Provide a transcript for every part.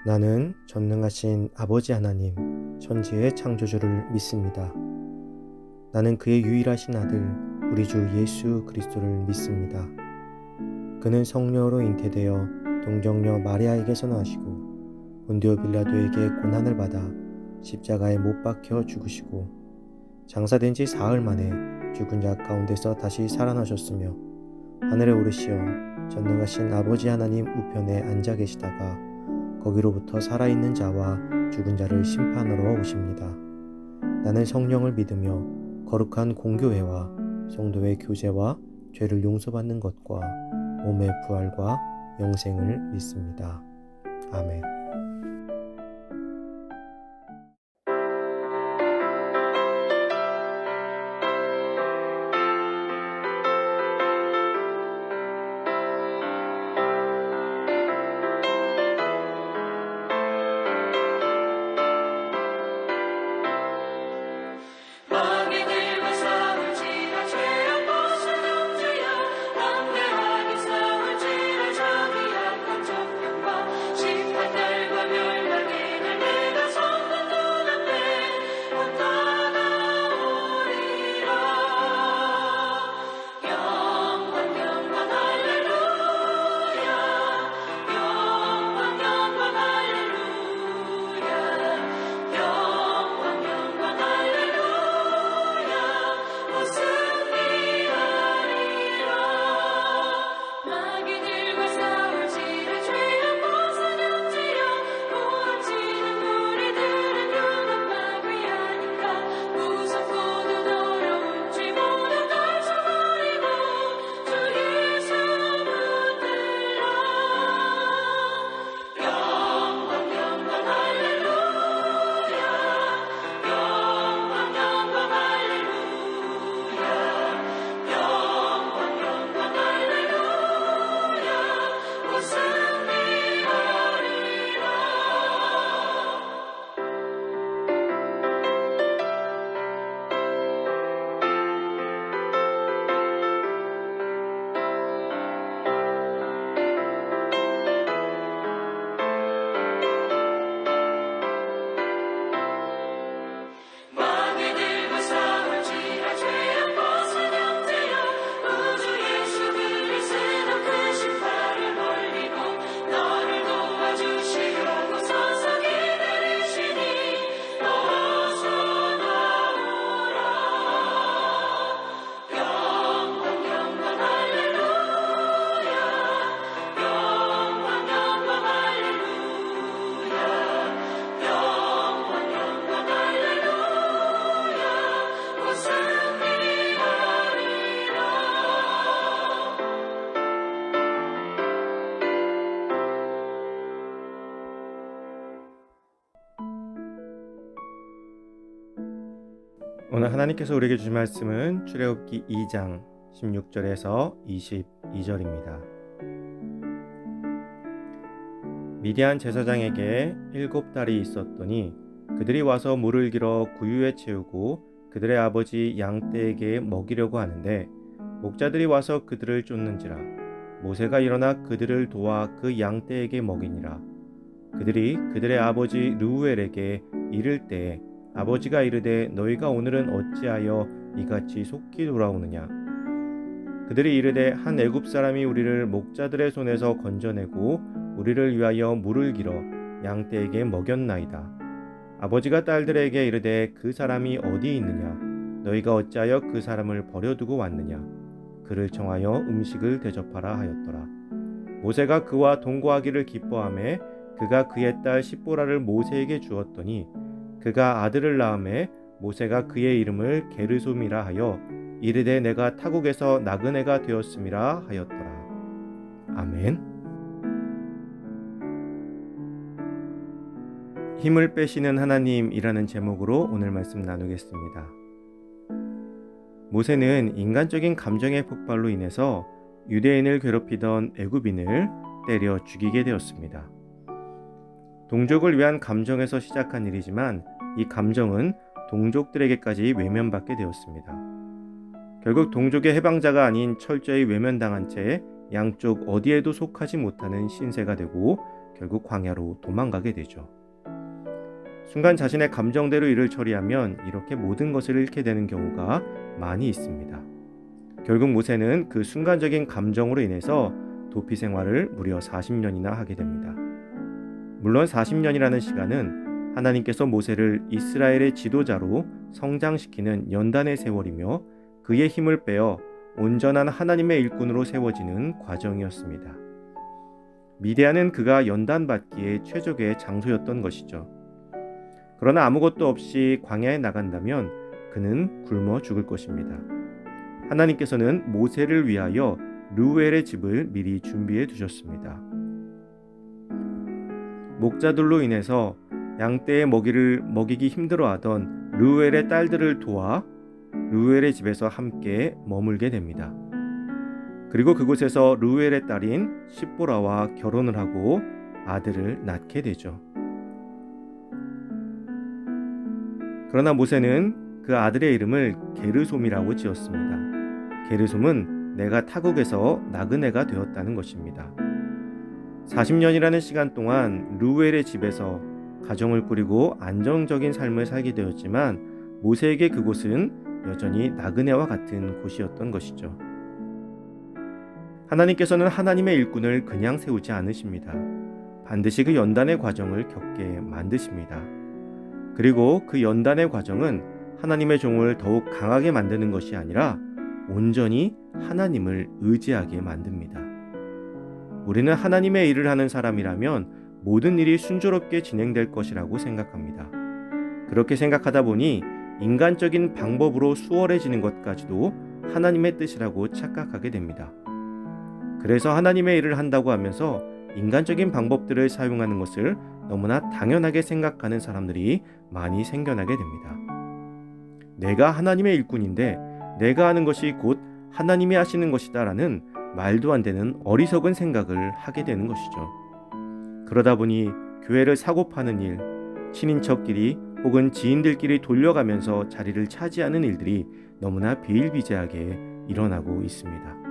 나는 전능하신 아버지 하나님, 천지의 창조주를 믿습니다. 나는 그의 유일하신 아들, 우리 주 예수 그리스도를 믿습니다. 그는 성령으로 잉태되어 동정녀 마리아에게서 나시고 본디오 빌라도에게 고난을 받아 십자가에 못 박혀 죽으시고 장사된 지 사흘 만에 죽은 자 가운데서 다시 살아나셨으며 하늘에 오르시어 전능하신 아버지 하나님 우편에 앉아 계시다가 거기로부터 살아있는 자와 죽은 자를 심판하러 오십니다. 나는 성령을 믿으며 거룩한 공교회와 성도의 교제와 죄를 용서받는 것과 몸의 부활과 영생을 믿습니다. 아멘. 마귀들과 싸울지라 죄악 벗어난 자여 담대하게 싸울지라 자기 악한 정욕과 심판날과 멸망의 날 내가 선한 눈앞에 곧 다가오리라. 영광 영광 할렐루야. 영광 영광 할렐루야. 영광 영광 할렐루야. 마귀들과 싸울지라 죄악 벗어난지라 모함치는 무리들은 율법만 위하니까 무섭고도 더러운 죄 모두 떨쳐버리고 주 예수 붙들라. 영광 영광 할렐루야. 영광 영광 할렐루야. 영광 영광 할렐루야. 곧 승리하리라. 마귀들과 싸울지라 죄악 벗어난 자여 우주 예수 그리스도 그 심판을 멀리고 너를 도와주시려고 서서 기다리시니 어서 나오라. 영광 영광 할렐루야. 영광 영광 할렐루야. 영광 영광 할렐루야. 곧 승리하리라. 오늘 하나님께서 우리에게 주신 말씀은 출애굽기 2장 16절에서 22절입니다. 미디안 제사장에게 7달이 있었더니 그들이 와서 물을 길어 구유에 채우고 그들의 아버지 양떼에게 먹이려고 하는데 목자들이 와서 그들을 쫓는지라 모세가 일어나 그들을 도와 그 양떼에게 먹이니라. 그들이 그들의 아버지 르우엘에게 이를 때에 아버지가 이르되 너희가 오늘은 어찌하여 이같이 속히 돌아오느냐. 그들이 이르되 한 애굽 사람이 우리를 목자들의 손에서 건져내고 우리를 위하여 물을 길어 양떼에게 먹였나이다. 아버지가 딸들에게 이르되 그 사람이 어디 있느냐. 너희가 어찌하여 그 사람을 버려두고 왔느냐. 그를 청하여 음식을 대접하라 하였더라. 모세가 그와 동거하기를 기뻐하매 그가 그의 딸 십보라를 모세에게 주었더니 그가 아들을 낳음에 모세가 그의 이름을 게르솜이라 하여 이르되 내가 타국에서 나그네가 되었음이라 하였더라. 아멘. 힘을 빼시는 하나님이라는 제목으로 오늘 말씀 나누겠습니다. 모세는 인간적인 감정의 폭발로 인해서 유대인을 괴롭히던 애굽인을 때려 죽이게 되었습니다. 동족을 위한 감정에서 시작한 일이지만 이 감정은 동족들에게까지 외면받게 되었습니다. 결국 동족의 해방자가 아닌 철저히 외면당한 채 양쪽 어디에도 속하지 못하는 신세가 되고 결국 광야로 도망가게 되죠. 순간 자신의 감정대로 일을 처리하면 이렇게 모든 것을 잃게 되는 경우가 많이 있습니다. 결국 모세는 그 순간적인 감정으로 인해서 도피 생활을 무려 40년이나 하게 됩니다. 물론 40년이라는 시간은 하나님께서 모세를 이스라엘의 지도자로 성장시키는 연단의 세월이며 그의 힘을 빼어 온전한 하나님의 일꾼으로 세워지는 과정이었습니다. 미디안은 그가 연단받기에 최적의 장소였던 것이죠. 그러나 아무것도 없이 광야에 나간다면 그는 굶어 죽을 것입니다. 하나님께서는 모세를 위하여 르우엘의 집을 미리 준비해 두셨습니다. 목자들로 인해서 양떼의 먹이를 먹이기 힘들어하던 르우엘의 딸들을 도와 르우엘의 집에서 함께 머물게 됩니다. 그리고 그곳에서 르우엘의 딸인 십보라와 결혼을 하고 아들을 낳게 되죠. 그러나 모세는 그 아들의 이름을 게르솜이라고 지었습니다. 게르솜은 내가 타국에서 나그네가 되었다는 것입니다. 40년이라는 시간 동안 르우엘의 집에서 가정을 꾸리고 안정적인 삶을 살게 되었지만 모세에게 그곳은 여전히 나그네와 같은 곳이었던 것이죠. 하나님께서는 하나님의 일꾼을 그냥 세우지 않으십니다. 반드시 그 연단의 과정을 겪게 만드십니다. 그리고 그 연단의 과정은 하나님의 종을 더욱 강하게 만드는 것이 아니라 온전히 하나님을 의지하게 만듭니다. 우리는 하나님의 일을 하는 사람이라면 모든 일이 순조롭게 진행될 것이라고 생각합니다. 그렇게 생각하다 보니 인간적인 방법으로 수월해지는 것까지도 하나님의 뜻이라고 착각하게 됩니다. 그래서 하나님의 일을 한다고 하면서 인간적인 방법들을 사용하는 것을 너무나 당연하게 생각하는 사람들이 많이 생겨나게 됩니다. 내가 하나님의 일꾼인데 내가 하는 것이 곧 하나님이 하시는 것이다 라는 말도 안 되는 어리석은 생각을 하게 되는 것이죠. 그러다 보니 교회를 사고 파는 일, 친인척끼리 혹은 지인들끼리 돌려가면서 자리를 차지하는 일들이 너무나 비일비재하게 일어나고 있습니다.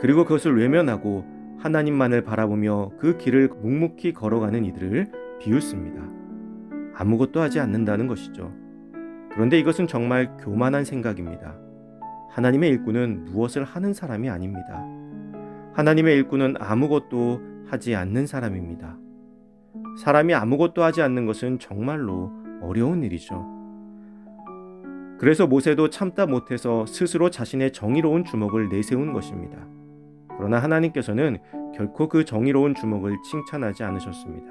그리고 그것을 외면하고 하나님만을 바라보며 그 길을 묵묵히 걸어가는 이들을 비웃습니다. 아무것도 하지 않는다는 것이죠. 그런데 이것은 정말 교만한 생각입니다. 하나님의 일꾼은 무엇을 하는 사람이 아닙니다. 하나님의 일꾼은 아무것도 하지 않는 사람입니다. 사람이 아무것도 하지 않는 것은 정말로 어려운 일이죠. 그래서 모세도 참다 못해서 스스로 자신의 정의로운 주먹을 내세운 것입니다. 그러나 하나님께서는 결코 그 정의로운 주먹을 칭찬하지 않으셨습니다.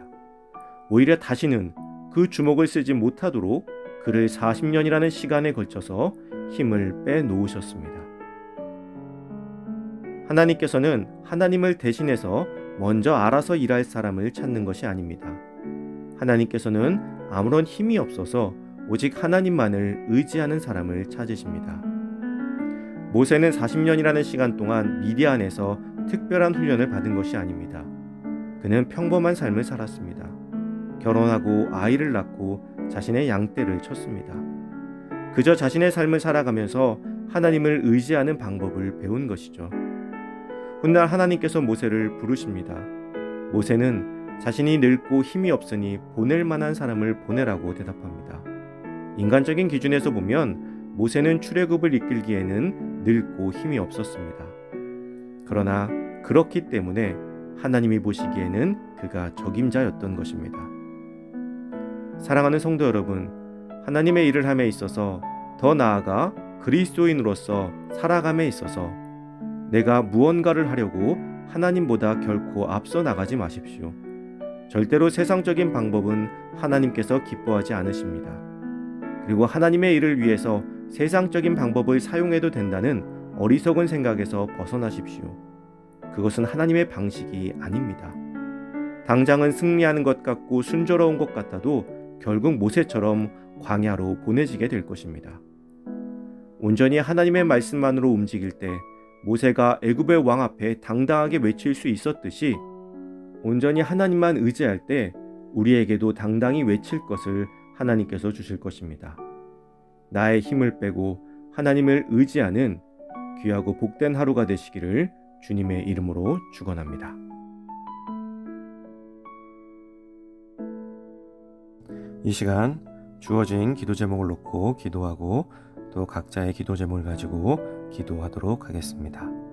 오히려 다시는 그 주먹을 쓰지 못하도록 그를 40년이라는 시간에 걸쳐서 힘을 빼놓으셨습니다. 하나님께서는 하나님을 대신해서 먼저 알아서 일할 사람을 찾는 것이 아닙니다. 하나님께서는 아무런 힘이 없어서 오직 하나님만을 의지하는 사람을 찾으십니다. 모세는 40년이라는 시간 동안 미디안에서 특별한 훈련을 받은 것이 아닙니다. 그는 평범한 삶을 살았습니다. 결혼하고 아이를 낳고 자신의 양떼를 쳤습니다. 그저 자신의 삶을 살아가면서 하나님을 의지하는 방법을 배운 것이죠. 훗날 하나님께서 모세를 부르십니다. 모세는 자신이 늙고 힘이 없으니 보낼 만한 사람을 보내라고 대답합니다. 인간적인 기준에서 보면 모세는 출애굽을 이끌기에는 늙고 힘이 없었습니다. 그러나 그렇기 때문에 하나님이 보시기에는 그가 적임자였던 것입니다. 사랑하는 성도 여러분, 하나님의 일을 함에 있어서 더 나아가 그리스도인으로서 살아감에 있어서 내가 무언가를 하려고 하나님보다 결코 앞서 나가지 마십시오. 절대로 세상적인 방법은 하나님께서 기뻐하지 않으십니다. 그리고 하나님의 일을 위해서 세상적인 방법을 사용해도 된다는 어리석은 생각에서 벗어나십시오. 그것은 하나님의 방식이 아닙니다. 당장은 승리하는 것 같고 순조로운 것 같아도 결국 모세처럼 광야로 보내지게 될 것입니다. 온전히 하나님의 말씀만으로 움직일 때 모세가 애굽의 왕 앞에 당당하게 외칠 수 있었듯이 온전히 하나님만 의지할 때 우리에게도 당당히 외칠 것을 하나님께서 주실 것입니다. 나의 힘을 빼고 하나님을 의지하는 귀하고 복된 하루가 되시기를 주님의 이름으로 축원합니다. 이 시간 주어진 기도 제목을 놓고 기도하고 또 각자의 기도 제목을 가지고 기도하도록 하겠습니다.